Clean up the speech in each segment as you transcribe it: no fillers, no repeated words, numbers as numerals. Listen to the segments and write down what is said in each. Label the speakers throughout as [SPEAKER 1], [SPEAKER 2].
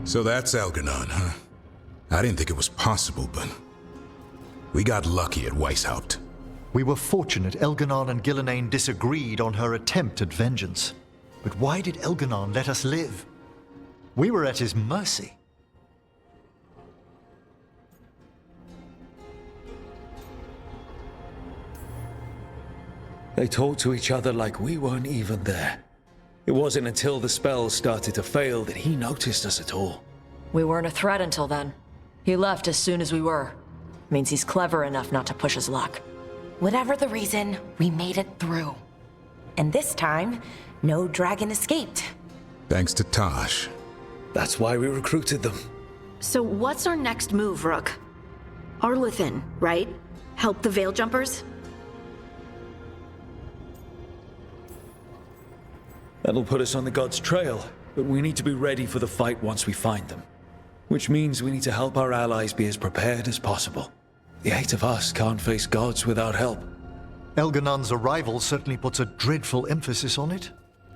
[SPEAKER 1] So that's Algernon, huh? I didn't think it was possible, but we got lucky at Weishaupt.
[SPEAKER 2] We were fortunate Elganon and Gillenane disagreed on her attempt at vengeance. But why did Elganon let us live? We were at his mercy.
[SPEAKER 3] They talked to each other like we weren't even there. It wasn't until the spells started to fail that he noticed us at all.
[SPEAKER 4] We weren't a threat until then. He left as soon as we were. Means he's clever enough not to push his luck.
[SPEAKER 5] Whatever the reason, we made it through. And this time, no dragon escaped.
[SPEAKER 1] Thanks to Tosh.
[SPEAKER 3] That's why we recruited them.
[SPEAKER 6] So what's our next move, Rook? Arlethin, right? Help the Veil Jumpers?
[SPEAKER 3] That'll put us on the gods' trail, but we need to be ready for the fight once we find them. Which means we need to help our allies be as prepared as possible. The 8 of us can't face gods without help.
[SPEAKER 2] Elganon's arrival certainly puts a dreadful emphasis on it.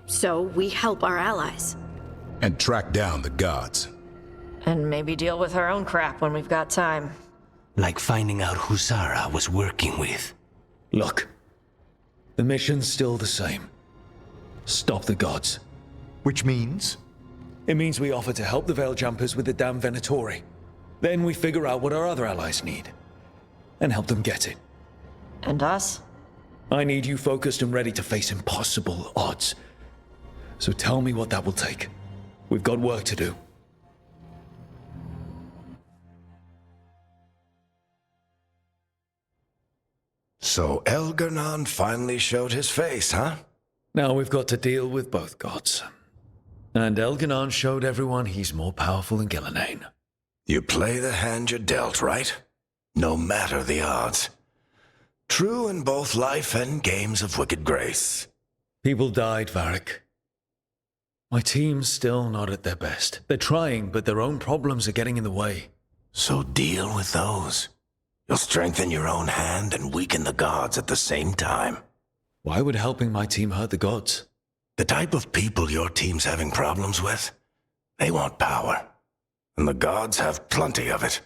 [SPEAKER 6] So we help our allies.
[SPEAKER 1] And track down the gods.
[SPEAKER 4] And maybe deal with our own crap when we've got time.
[SPEAKER 7] Like finding out who Zara was working with.
[SPEAKER 3] Look, the mission's still the same. Stop the gods.
[SPEAKER 2] Which means?
[SPEAKER 3] It means we offer to help the Veil Jumpers with the damn Venatori. Then we figure out what our other allies need. And help them get it.
[SPEAKER 4] And us?
[SPEAKER 3] I need you focused and ready to face impossible odds. So tell me what that will take. We've got work to do.
[SPEAKER 8] So Elgarnon finally showed his face, huh?
[SPEAKER 3] Now we've got to deal with both gods. And Elganon showed everyone he's more powerful than Gillenane.
[SPEAKER 8] You play the hand you're dealt, right? No matter the odds. True in both life and games of wicked grace.
[SPEAKER 3] People died, Varric. My team's still not at their best. They're trying, but their own problems are getting in the way.
[SPEAKER 8] So deal with those. You'll strengthen your own hand and weaken the gods at the same time.
[SPEAKER 3] Why would helping my team hurt the gods?
[SPEAKER 8] The type of people your team's having problems with, they want power. And the gods have plenty of it.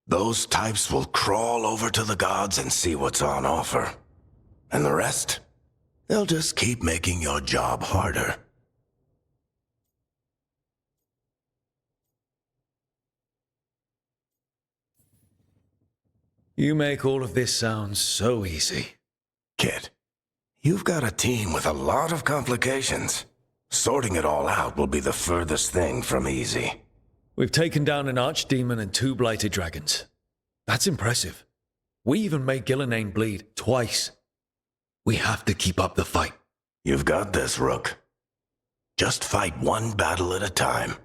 [SPEAKER 8] Those types will crawl over to the gods and see what's on offer. And the rest, they'll just keep making your job harder.
[SPEAKER 3] You make all of this sound so easy.
[SPEAKER 8] Kid, you've got a team with a lot of complications. Sorting it all out will be the furthest thing from easy.
[SPEAKER 3] We've taken down an archdemon and 2 blighted dragons. That's impressive. We even made Gillenane bleed twice. We have to keep up the fight.
[SPEAKER 8] You've got this, Rook. Just fight one battle at a time.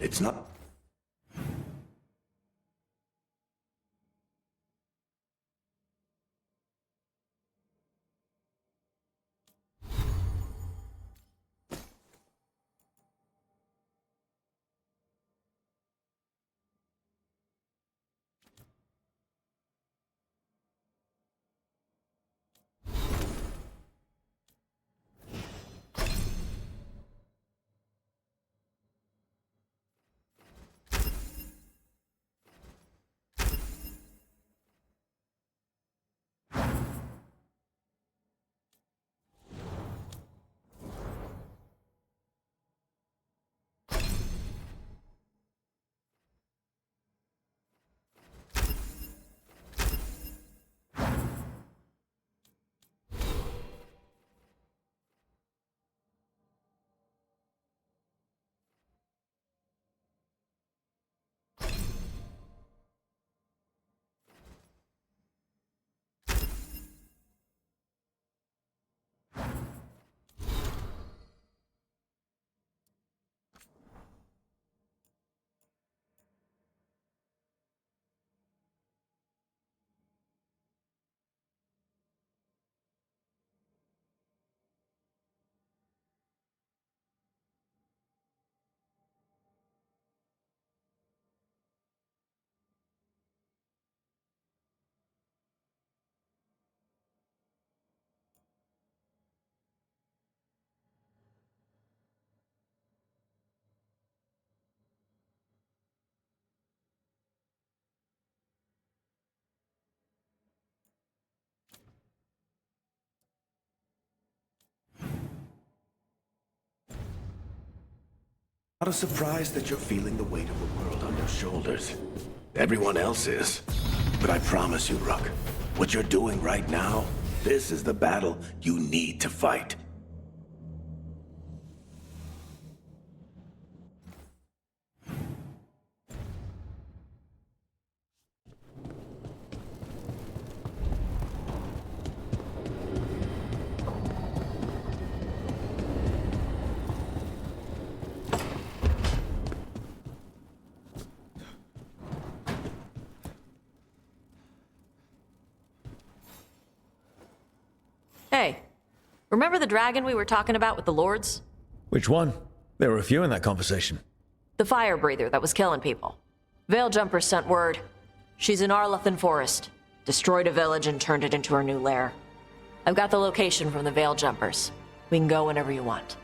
[SPEAKER 8] It's not... Not a surprise that you're feeling the weight of the world on your shoulders. Everyone else is. But I promise you, Rook, what you're doing right now, this is the battle you need to fight.
[SPEAKER 4] Hey, remember the dragon we were talking about with the lords?
[SPEAKER 3] Which one? There were a few in that conversation.
[SPEAKER 4] The fire breather that was killing people. Veiljumpers sent word. She's in Arlethan Forest. Destroyed a village and turned it into her new lair. I've got the location from the Veiljumpers. We can go whenever you want.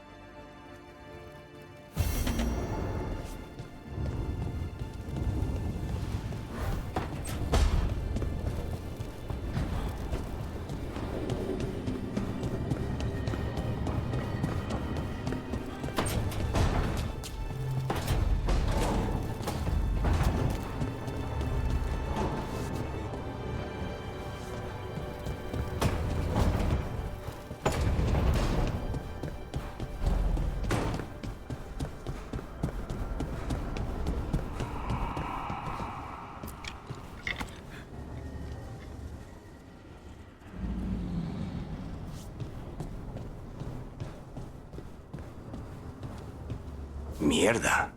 [SPEAKER 7] Mierda.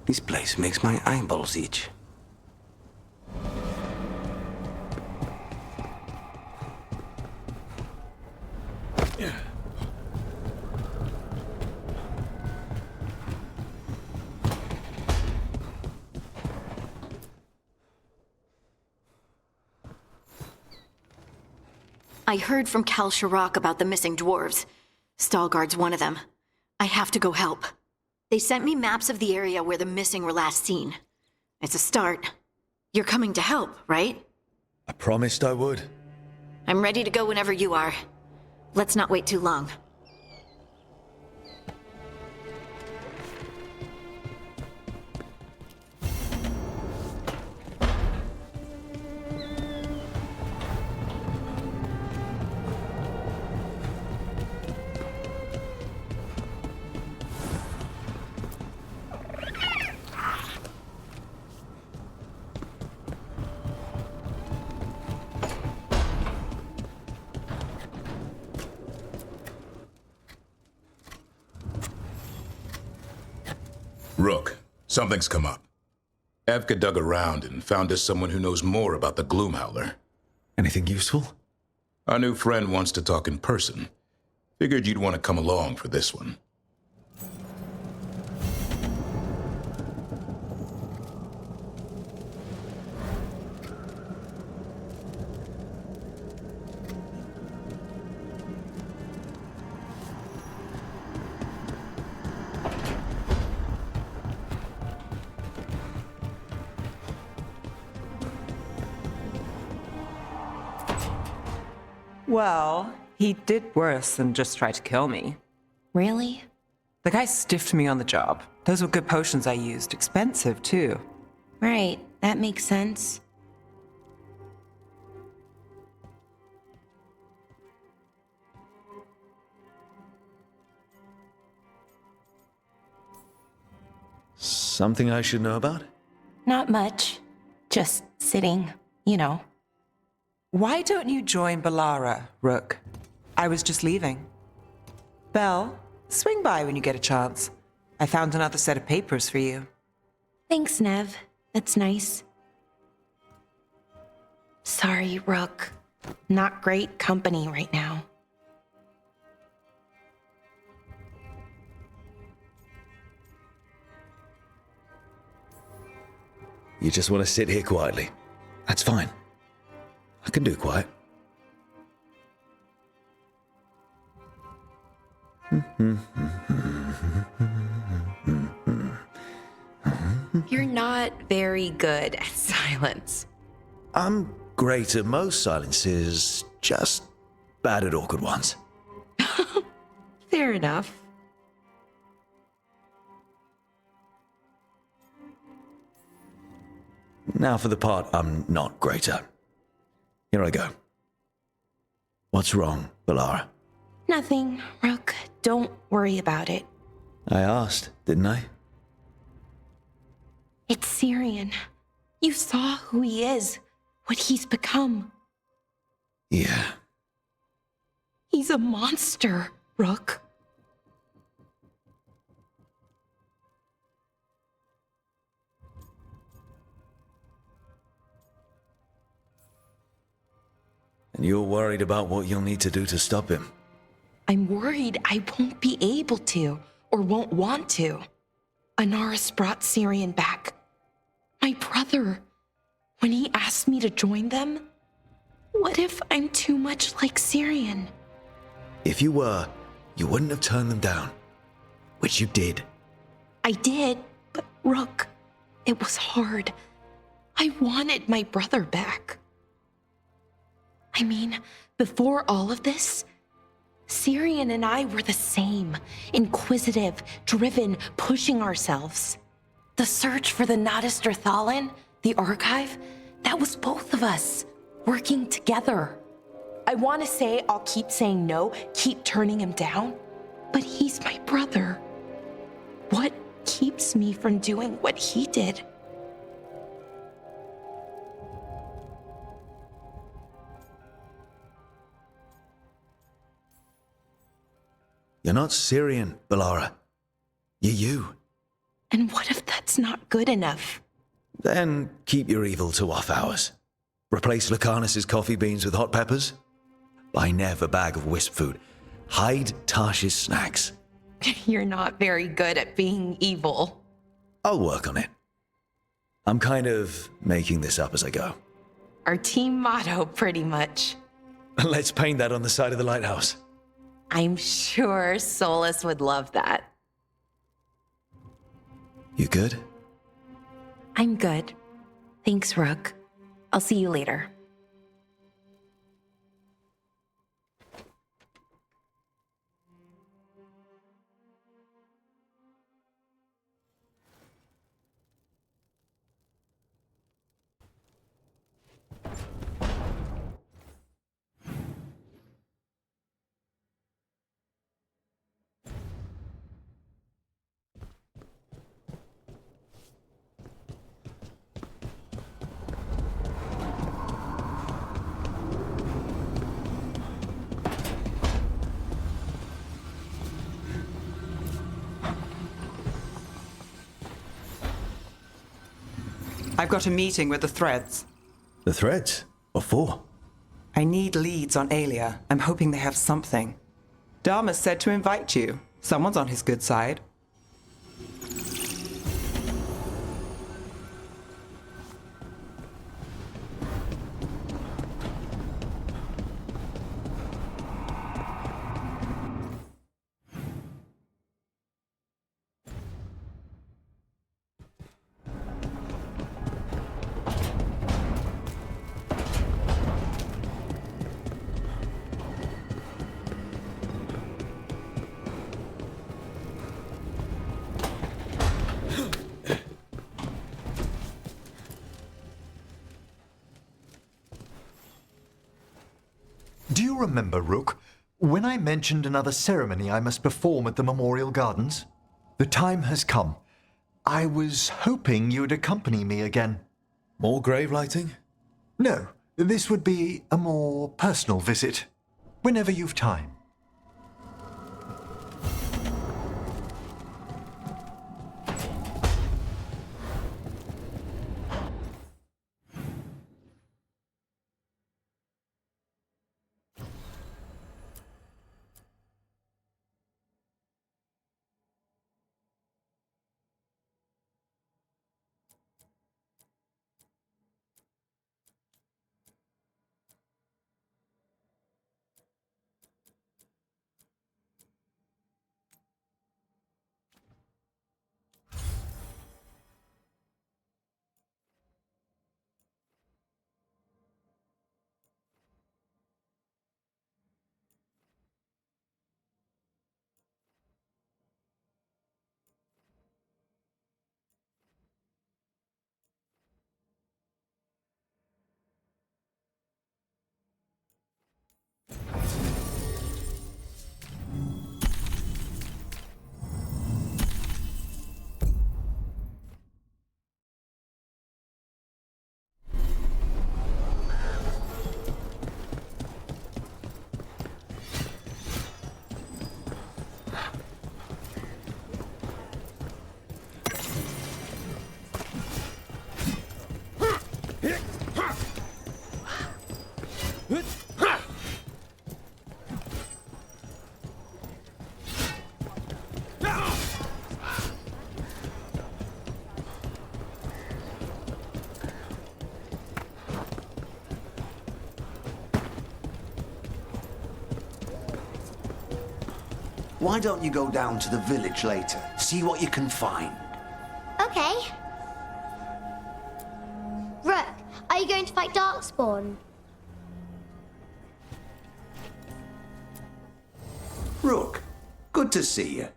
[SPEAKER 7] This place makes my eyeballs itch.
[SPEAKER 6] I heard from Kal Sharrock about the missing dwarves. Stalguard's one of them. I have to go help. They sent me maps of the area where the missing were last seen. It's a start. You're coming to help, right?
[SPEAKER 3] I promised I would.
[SPEAKER 6] I'm ready to go whenever you are. Let's not wait too long.
[SPEAKER 1] Rook, something's come up. Evka dug around and found us someone who knows more about the Gloomhowler.
[SPEAKER 3] Anything useful?
[SPEAKER 1] Our new friend wants to talk in person. Figured you'd want to come along for this one.
[SPEAKER 9] Well, he did worse than just try to kill me.
[SPEAKER 5] Really?
[SPEAKER 9] The guy stiffed me on the job. Those were good potions I used. Expensive, too.
[SPEAKER 5] Right, that makes sense.
[SPEAKER 3] Something I should know about?
[SPEAKER 5] Not much. Just sitting, you know.
[SPEAKER 9] Why don't you join Balara, Rook? I was just leaving. Belle, swing by when you get a chance. I found another set of papers for you.
[SPEAKER 5] Thanks, Nev. That's nice. Sorry, Rook. Not great company right now.
[SPEAKER 3] You just want to sit here quietly. That's fine. I can do quiet.
[SPEAKER 5] You're not very good at silence.
[SPEAKER 3] I'm great at most silences, just bad at awkward ones.
[SPEAKER 5] Fair enough.
[SPEAKER 3] Now for the part I'm not great at. Here I go. What's wrong, Balara?
[SPEAKER 5] Nothing, Rook. Don't worry about it.
[SPEAKER 3] I asked, didn't I?
[SPEAKER 5] It's Syrian. You saw who he is, what he's become.
[SPEAKER 3] Yeah.
[SPEAKER 5] He's a monster, Rook.
[SPEAKER 3] And you're worried about what you'll need to do to stop him?
[SPEAKER 5] I'm worried I won't be able to, or won't want to. Anaris brought Syrian back. My brother. When he asked me to join them, what if I'm too much like Syrian?
[SPEAKER 3] If you were, you wouldn't have turned them down. Which you did.
[SPEAKER 5] I did, but Rook, it was hard. I wanted my brother back. I mean, before all of this, Syrian and I were the same. Inquisitive, driven, pushing ourselves. The search for the Nodester Thalin, the archive, that was both of us, working together. I want to say I'll keep saying no, keep turning him down, but he's my brother. What keeps me from doing what he did?
[SPEAKER 3] You're not Syrian, Balara. You're you.
[SPEAKER 5] And what if that's not good enough?
[SPEAKER 3] Then keep your evil to off hours. Replace Lucanus's coffee beans with hot peppers. Buy Nev a bag of wisp food. Hide Tarsh's snacks.
[SPEAKER 5] You're not very good at being evil.
[SPEAKER 3] I'll work on it. I'm kind of making this up as I go.
[SPEAKER 5] Our team motto, pretty much.
[SPEAKER 3] Let's paint that on the side of the lighthouse.
[SPEAKER 5] I'm sure Solus would love that.
[SPEAKER 3] You good?
[SPEAKER 5] I'm good. Thanks, Rook. I'll see you later.
[SPEAKER 9] I've got a meeting with the Threads.
[SPEAKER 3] The Threads? What for?
[SPEAKER 9] I need leads on Aelia. I'm hoping they have something. Dharma said to invite you. Someone's on his good side.
[SPEAKER 2] Do you remember, Rook, when I mentioned another ceremony I must perform at the Memorial Gardens? The time has come. I was hoping you'd accompany me again.
[SPEAKER 3] More grave lighting?
[SPEAKER 2] No, this would be a more personal visit. Whenever you've time.
[SPEAKER 7] why don't you go down to the village later, see what you can find?
[SPEAKER 10] Okay. Rook, are you going to fight Darkspawn?
[SPEAKER 7] Rook, good to see you.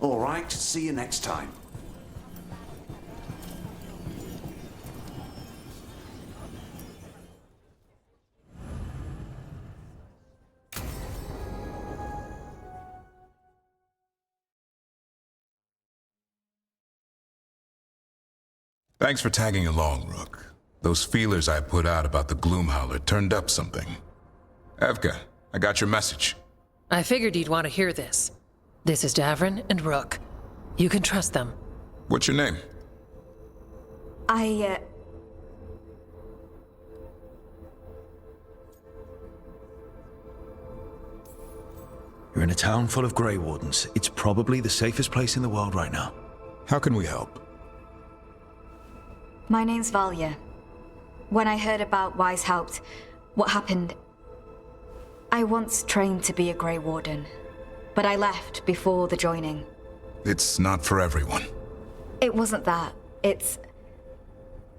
[SPEAKER 7] All right, see you next time.
[SPEAKER 1] Thanks for tagging along, Rook. Those feelers I put out about the Gloomhowler turned up something. Evka, I got your message.
[SPEAKER 11] I figured you'd want to hear this. This is Davrin and Rook. You can trust them.
[SPEAKER 1] What's your name?
[SPEAKER 6] You're
[SPEAKER 3] in a town full of Grey Wardens. It's probably the safest place in the world right now.
[SPEAKER 1] How can we help?
[SPEAKER 6] My name's Valia. When I heard about Weishaupt, what happened... I once trained to be a Grey Warden, but I left before the joining.
[SPEAKER 1] It's not for everyone.
[SPEAKER 6] It wasn't that. It's...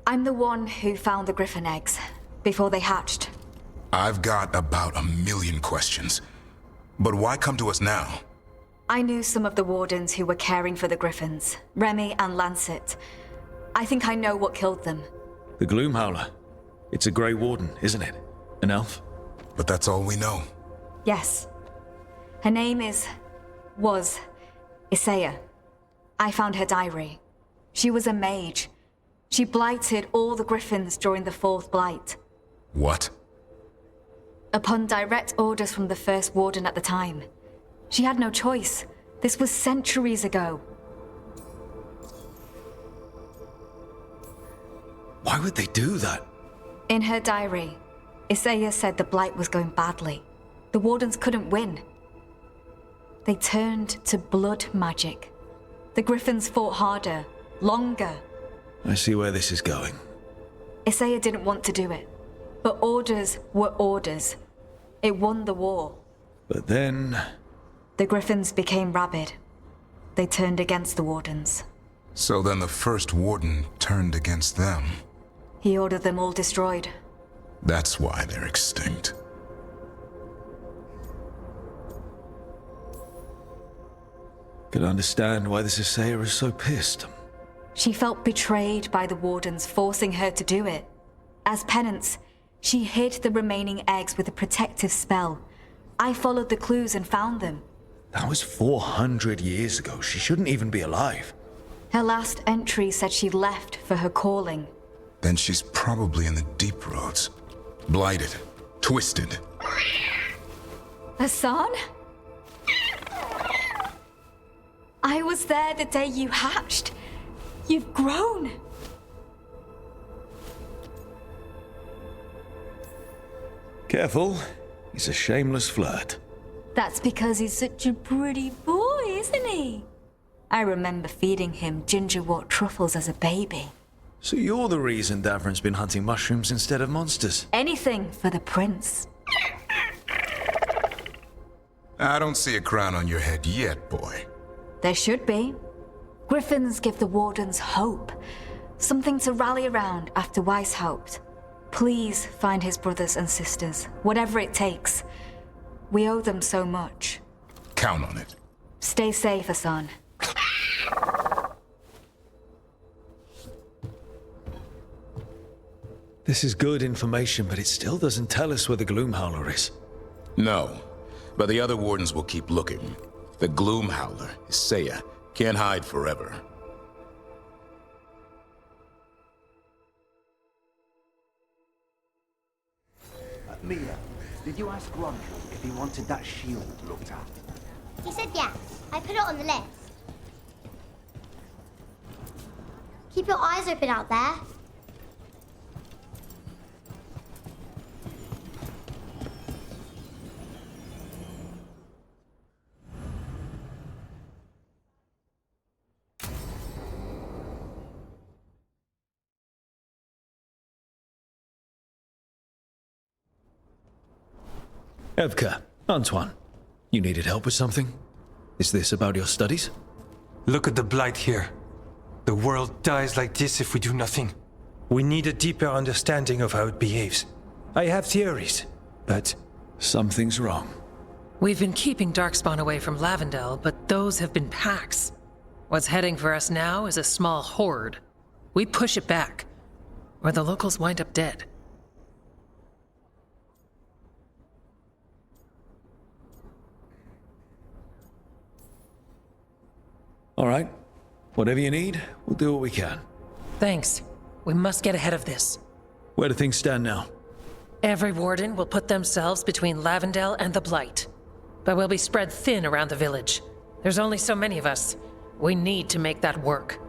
[SPEAKER 6] I'm the one who found the griffin eggs, before they hatched.
[SPEAKER 1] I've got about 1,000,000 questions. But why come to us now?
[SPEAKER 6] I knew some of the wardens who were caring for the griffins, Remy and Lancet. I think I know what killed them.
[SPEAKER 3] The Gloomhowler. It's a Grey Warden, isn't it? An elf?
[SPEAKER 1] But that's all we know.
[SPEAKER 6] Yes. Her name was Isaiah. I found her diary. She was a mage. She blighted all the griffins during the Fourth Blight.
[SPEAKER 1] What?
[SPEAKER 6] Upon direct orders from the First Warden at the time. She had no choice. This was centuries ago.
[SPEAKER 3] Why would they do that?
[SPEAKER 6] In her diary, Isaiah said the Blight was going badly. The Wardens couldn't win. They turned to blood magic. The Griffins fought harder, longer.
[SPEAKER 3] I see where this is going.
[SPEAKER 6] Isaiah didn't want to do it. But orders were orders. It won the war.
[SPEAKER 3] But then...
[SPEAKER 6] The Griffins became rabid. They turned against the Wardens.
[SPEAKER 1] So then the First Warden turned against them.
[SPEAKER 6] He ordered them all destroyed.
[SPEAKER 1] That's why they're extinct.
[SPEAKER 3] Could understand why this Isaiah is so pissed.
[SPEAKER 6] She felt betrayed by the Wardens forcing her to do it. As penance, she hid the remaining eggs with a protective spell. I followed the clues and found them.
[SPEAKER 3] That was 400 years ago. She shouldn't even be alive.
[SPEAKER 6] Her last entry said she left for her calling.
[SPEAKER 1] Then she's probably in the deep roads. Blighted. Twisted.
[SPEAKER 6] Hassan? I was there the day you hatched. You've grown.
[SPEAKER 3] Careful. He's a shameless flirt.
[SPEAKER 6] That's because he's such a pretty boy, isn't he? I remember feeding him gingerwort truffles as a baby.
[SPEAKER 3] So you're the reason Davrin's been hunting mushrooms instead of monsters?
[SPEAKER 6] Anything for the prince.
[SPEAKER 1] I don't see a crown on your head yet, boy.
[SPEAKER 6] There should be. Griffins give the Wardens hope. Something to rally around after Weishaupt. Please find his brothers and sisters, whatever it takes. We owe them so much.
[SPEAKER 1] Count on it.
[SPEAKER 6] Stay safe, Hassan.
[SPEAKER 3] This is good information, but it still doesn't tell us where the Gloomhowler is.
[SPEAKER 1] No, but the other wardens will keep looking. The Gloom Howler, Isaiah, can't hide forever.
[SPEAKER 7] Mia, did you ask Ron if he wanted that shield looked at?
[SPEAKER 10] He said yes. I put it on the list. Keep your eyes open out there.
[SPEAKER 3] Evka, Antoine, you needed help with something? Is this about your studies?
[SPEAKER 12] Look at the blight here. The world dies like this if we do nothing. We need a deeper understanding of how it behaves. I have theories, but...
[SPEAKER 3] Something's wrong.
[SPEAKER 11] We've been keeping Darkspawn away from Lavendel, but those have been packs. What's heading for us now is a small horde. We push it back, or the locals wind up dead.
[SPEAKER 3] All right. Whatever you need, we'll do what we can.
[SPEAKER 11] Thanks. We must get ahead of this.
[SPEAKER 3] Where do things stand now?
[SPEAKER 11] Every warden will put themselves between Lavendel and the Blight. But we'll be spread thin around the village. There's only so many of us. We need to make that work.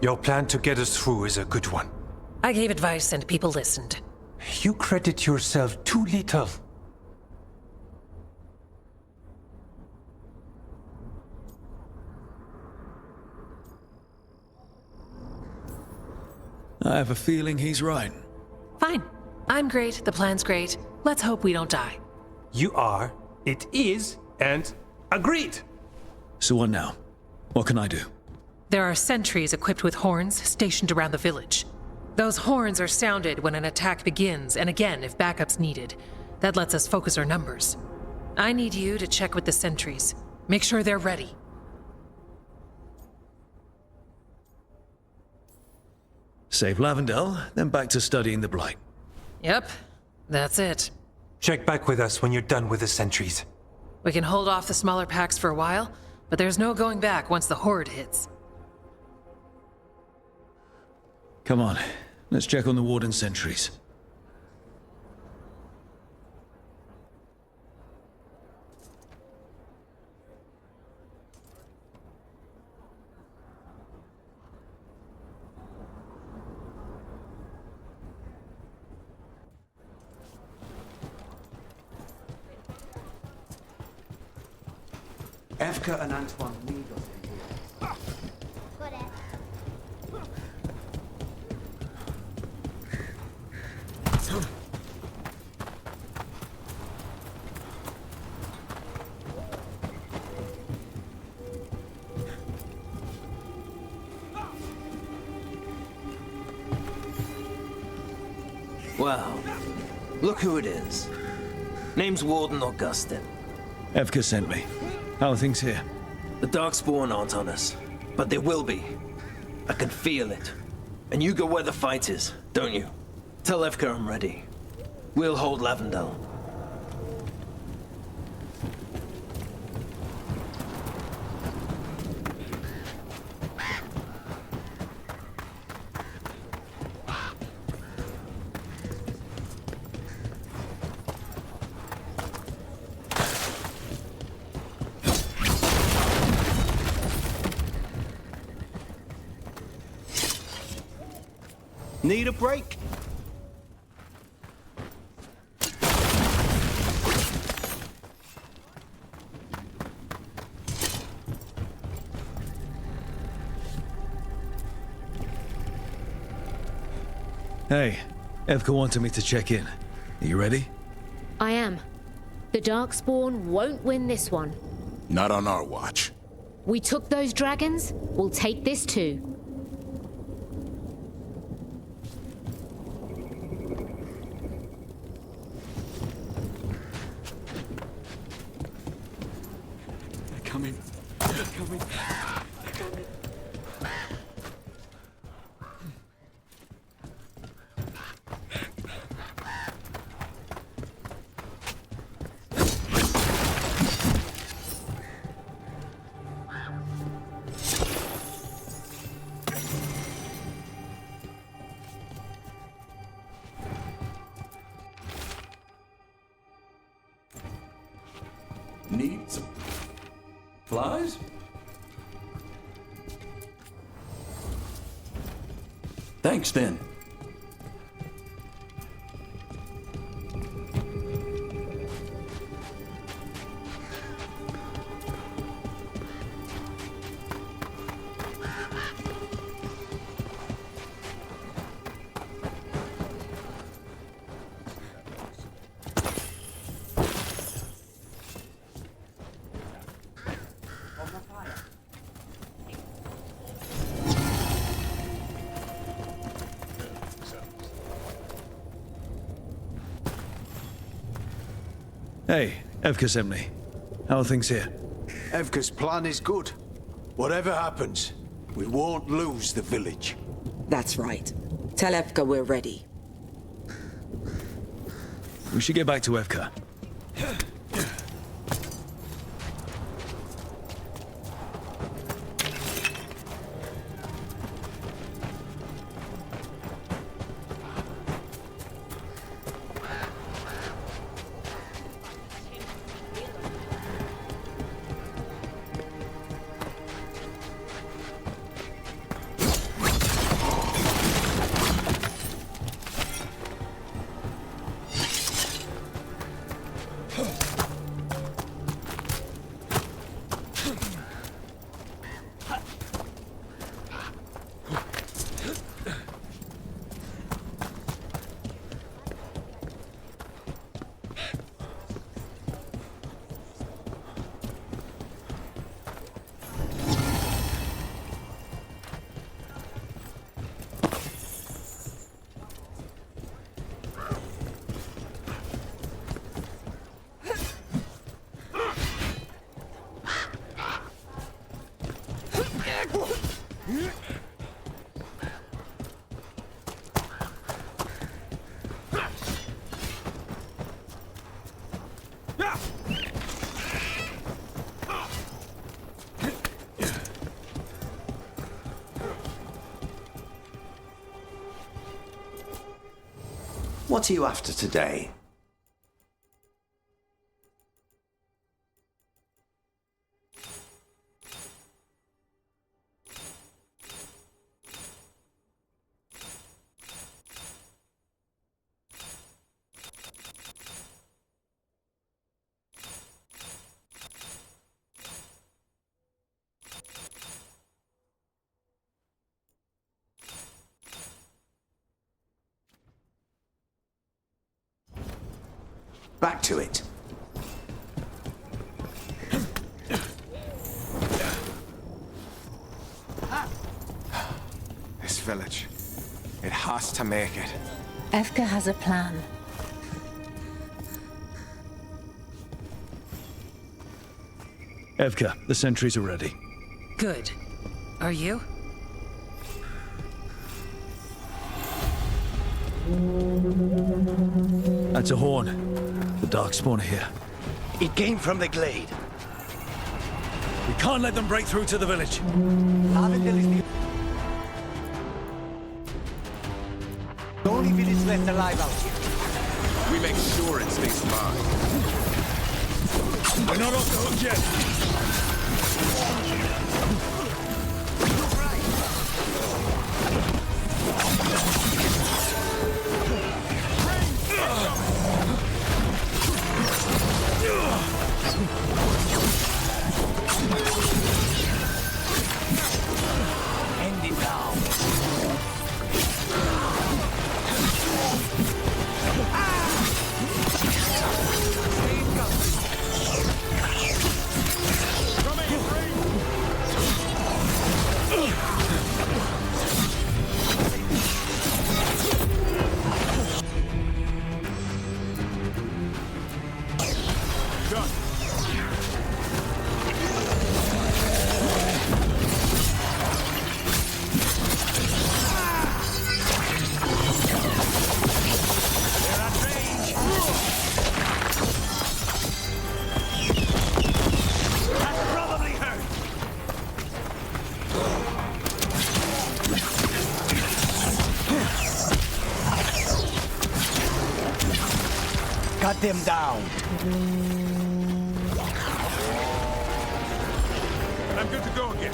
[SPEAKER 12] Your plan to get us through is a good one.
[SPEAKER 11] I gave advice and people listened.
[SPEAKER 12] You credit yourself too little.
[SPEAKER 3] I have a feeling he's right.
[SPEAKER 11] Fine. I'm great, the plan's great. Let's hope we don't die.
[SPEAKER 12] You are, it is, and agreed.
[SPEAKER 3] So what now? What can I do?
[SPEAKER 11] There are sentries equipped with horns stationed around the village. Those horns are sounded when an attack begins, and again if backup's needed. That lets us focus our numbers. I need you to check with the sentries. Make sure they're ready.
[SPEAKER 3] Save Lavendel, then back to studying the Blight.
[SPEAKER 11] Yep, that's it.
[SPEAKER 12] Check back with us when you're done with the sentries.
[SPEAKER 11] We can hold off the smaller packs for a while, but there's no going back once the horde hits.
[SPEAKER 3] Come on, let's check on the Warden sentries.
[SPEAKER 7] Evka and Antoine need us in here.
[SPEAKER 10] Got it.
[SPEAKER 13] Wow. Look who it is. Name's Warden Augustin.
[SPEAKER 3] Evka sent me. How are things here?
[SPEAKER 13] The Darkspawn aren't on us, but they will be. I can feel it. And you go where the fight is, don't you? Tell Evka I'm ready. We'll hold Lavendel.
[SPEAKER 7] Need a break?
[SPEAKER 3] Hey, Evka wanted me to check in. Are you ready?
[SPEAKER 14] I am. The Darkspawn won't win this one.
[SPEAKER 1] Not on our watch.
[SPEAKER 14] We took those dragons, we'll take this too.
[SPEAKER 7] Coming. Coming. Coming.
[SPEAKER 15] Need some flies? Thanks, then.
[SPEAKER 3] Hey, Evka sent me. How are things here?
[SPEAKER 16] Evka's plan is good. Whatever happens, we won't lose the village.
[SPEAKER 9] That's right. Tell Evka we're ready.
[SPEAKER 3] We should get back to Evka.
[SPEAKER 7] What are you after today? Back to it.
[SPEAKER 16] This village, it has to make it.
[SPEAKER 14] Evka has a plan.
[SPEAKER 3] Evka, the sentries are ready.
[SPEAKER 11] Good. Are you?
[SPEAKER 3] That's a horn. The Darkspawn are here.
[SPEAKER 8] It came from the glade.
[SPEAKER 3] We can't let them break through to the village.
[SPEAKER 16] The only village left alive out here.
[SPEAKER 1] We make sure it stays alive.
[SPEAKER 3] We're not off the hook yet.
[SPEAKER 16] End it now. Cut them down.
[SPEAKER 1] good to go again.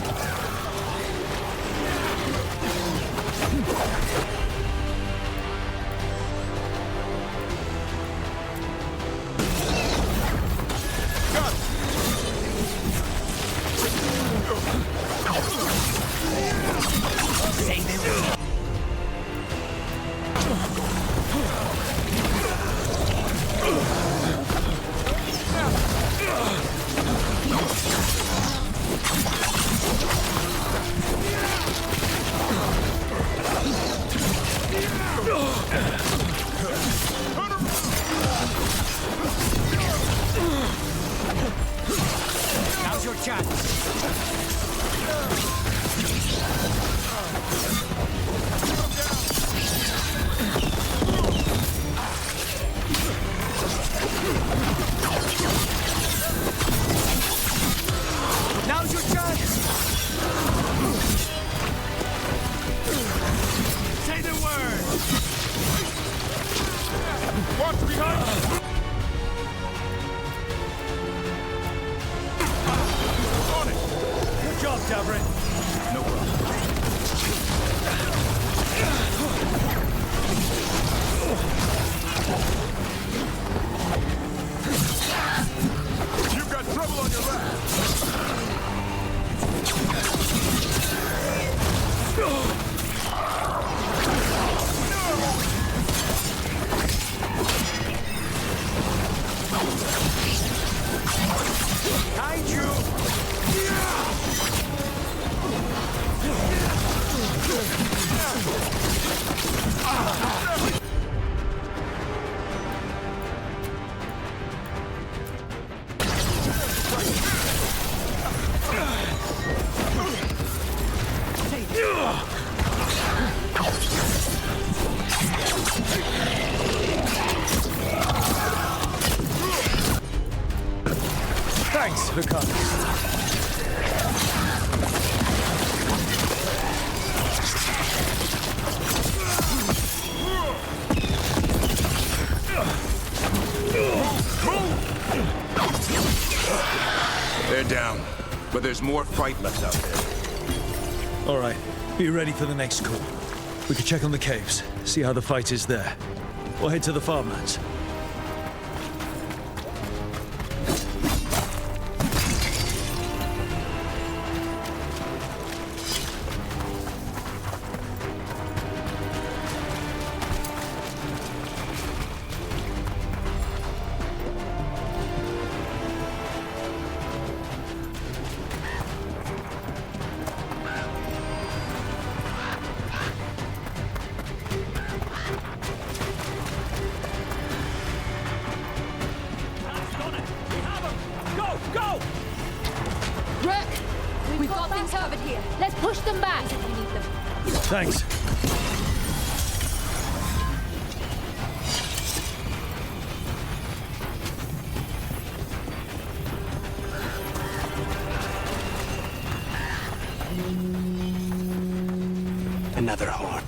[SPEAKER 17] Now's your chance. Now's your chance. Say the word.
[SPEAKER 1] Watch behind you! On it!
[SPEAKER 17] Good job, Davrin.
[SPEAKER 1] No problem. You've got trouble on your left!
[SPEAKER 17] Behind you.
[SPEAKER 3] Thanks, Hookup.
[SPEAKER 1] They're down, but there's more fight left out there.
[SPEAKER 3] All right, be ready for the next call. We can check on the caves, see how the fight is there. Or head to the farmlands.
[SPEAKER 14] We've got things covered here. Let's push them back.
[SPEAKER 3] Thanks.
[SPEAKER 7] Another horn.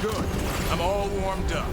[SPEAKER 1] Good. I'm all warmed up.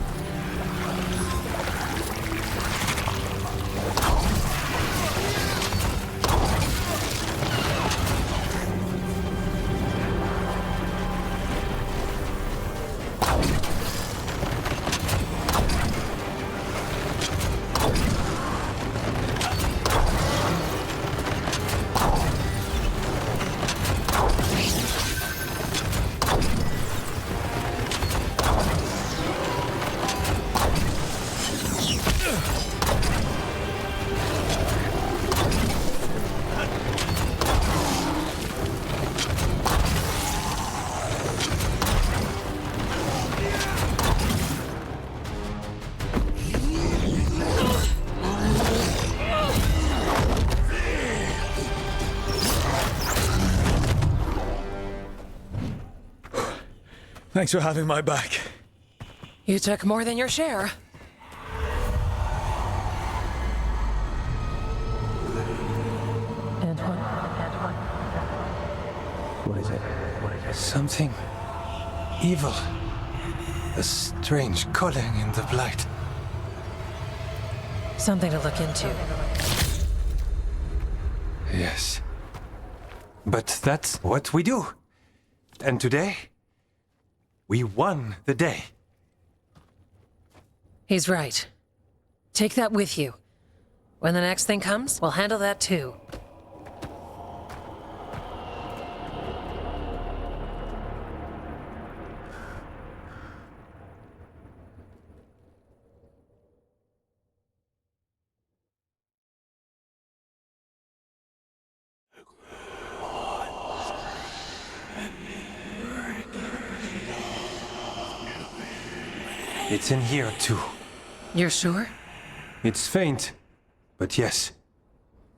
[SPEAKER 3] Thanks for having my back.
[SPEAKER 11] You took more than your share.
[SPEAKER 12] What is it? Something evil. A strange calling in the blight.
[SPEAKER 11] Something to look into.
[SPEAKER 12] Yes. But that's what we do. And today, we won the day.
[SPEAKER 11] He's right. Take that with you. When the next thing comes, we'll handle that too.
[SPEAKER 12] It's in here too.
[SPEAKER 11] You're sure?
[SPEAKER 12] It's faint, but yes.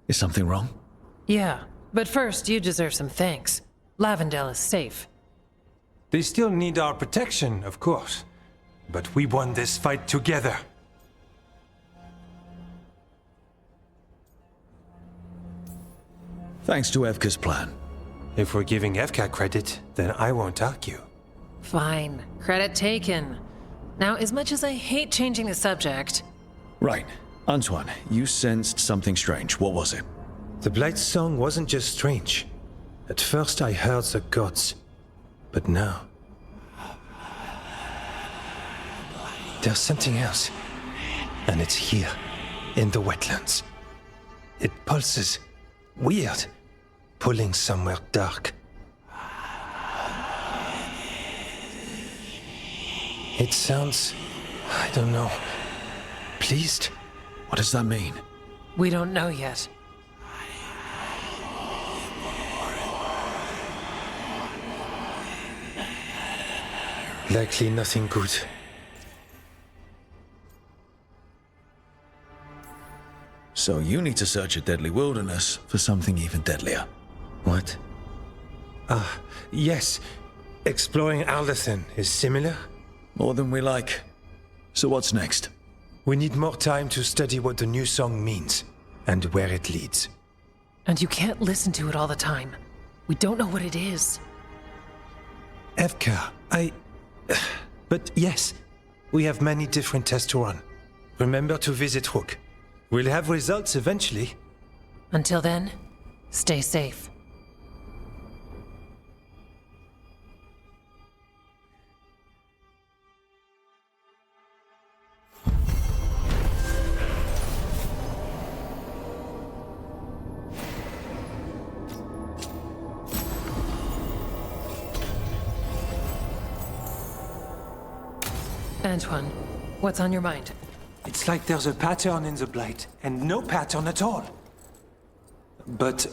[SPEAKER 3] Is something wrong?
[SPEAKER 11] Yeah, but first you deserve some thanks. Lavendale is safe.
[SPEAKER 12] They still need our protection, of course. But we won this fight together.
[SPEAKER 3] Thanks to Evka's plan.
[SPEAKER 12] If we're giving Evka credit, then I won't argue.
[SPEAKER 11] Fine. Credit taken. Now, as much as I hate changing the subject...
[SPEAKER 3] Right. Antoine, you sensed something strange. What was it?
[SPEAKER 12] The Blight song wasn't just strange. At first I heard the gods. But now... there's something else. And it's here, in the wetlands. It pulses. Weird. Pulling somewhere dark. It sounds... I don't know. Pleased?
[SPEAKER 3] What does that mean?
[SPEAKER 11] We don't know yet.
[SPEAKER 12] Likely nothing good.
[SPEAKER 3] So you need to search a deadly wilderness for something even deadlier.
[SPEAKER 12] What? Ah, yes. Exploring Alderson is similar?
[SPEAKER 3] More than we like. So what's next?
[SPEAKER 12] We need more time to study what the new song means, and where it leads.
[SPEAKER 11] And you can't listen to it all the time. We don't know what it is.
[SPEAKER 12] Evka, But yes, we have many different tests to run. Remember to visit Rook. We'll have results eventually.
[SPEAKER 11] Until then, stay safe. Antoine, what's on your mind?
[SPEAKER 12] It's like there's a pattern in the Blight, and no pattern at all. But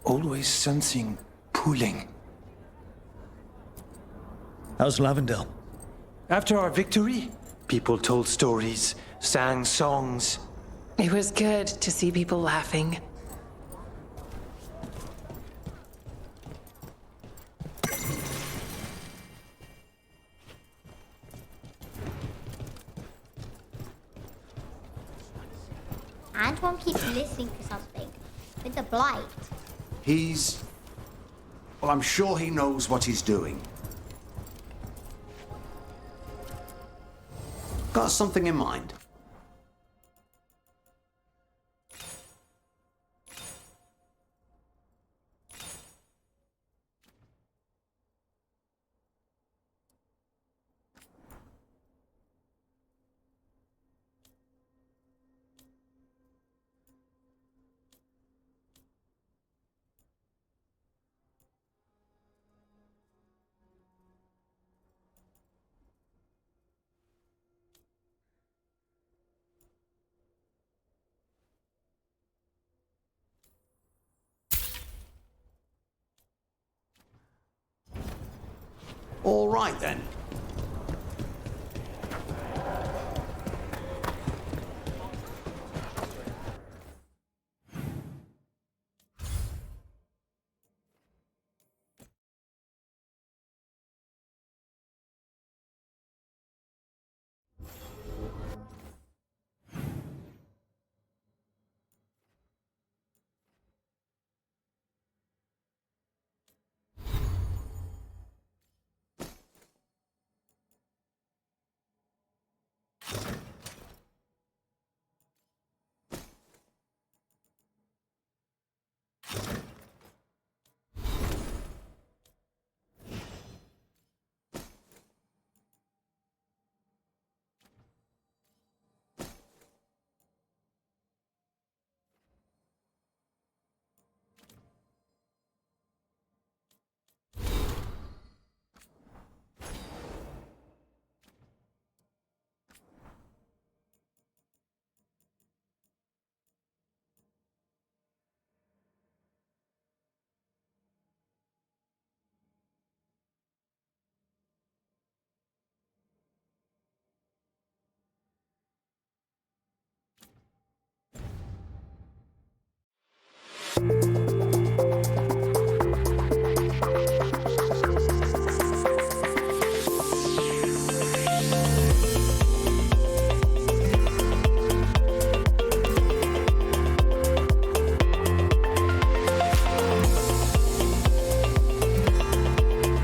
[SPEAKER 12] always something pulling.
[SPEAKER 3] How's Lavendale?
[SPEAKER 12] After our victory, people told stories, sang songs.
[SPEAKER 11] It was good to see people laughing.
[SPEAKER 10] Antoine keeps listening for something. With the Blight.
[SPEAKER 16] Well, I'm sure he knows what he's doing.
[SPEAKER 18] Got something in mind? All right then.